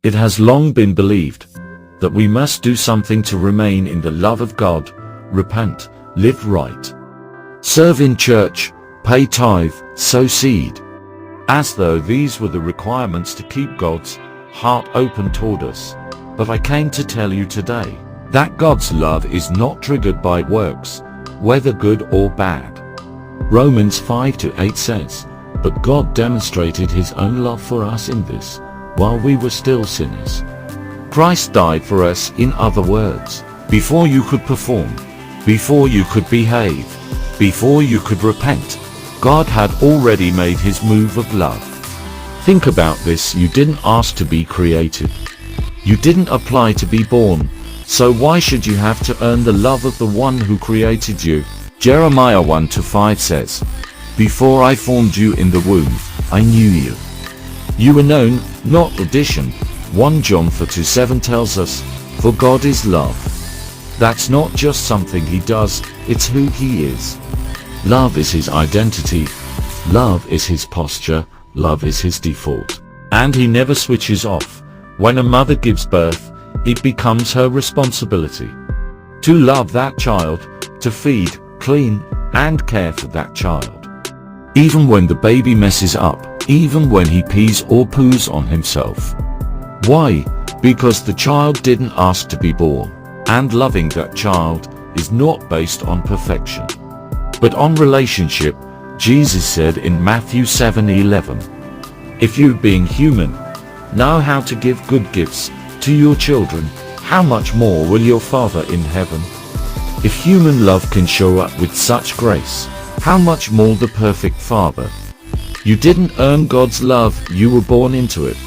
It has long been believed that we must do something to remain in the love of God, repent, live right, serve in church, pay tithe, sow seed, as though these were the requirements to keep God's heart open toward us. But I came to tell you today that God's love is not triggered by works, whether good or bad. Romans 5:8 says, "But God demonstrated his own love for us in this, while we were still sinners, Christ died for us." In other words, before you could perform, before you could behave, before you could repent, God had already made his move of love. Think about this. You didn't ask to be created. You didn't apply to be born. So why should you have to earn the love of the one who created you? Jeremiah 1:5 says, "Before I formed you in the womb, I knew you. You were known, not auditioned." 1 John 4:7 tells us, "For God is love." That's not just something he does, it's who he is. Love is his identity. Love is his posture. Love is his default. And he never switches off. When a mother gives birth, it becomes her responsibility to love that child, to feed, clean, and care for that child. Even when the baby messes up, even when he pees or poos on himself. Why? Because the child didn't ask to be born. And loving that child is not based on perfection, but on relationship. Jesus said in Matthew 7:11, "If you, being human, know how to give good gifts to your children, how much more will your Father in heaven?" If human love can show up with such grace, how much more the perfect Father? You didn't earn God's love, you were born into it.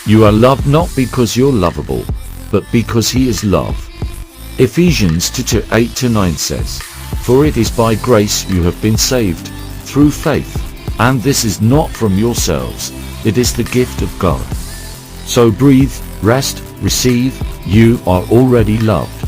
You are loved not because you're lovable, but because he is love. Ephesians 2:8-9 says, "For it is by grace you have been saved, through faith, and this is not from yourselves, it is the gift of God." So breathe, rest, receive, you are already loved.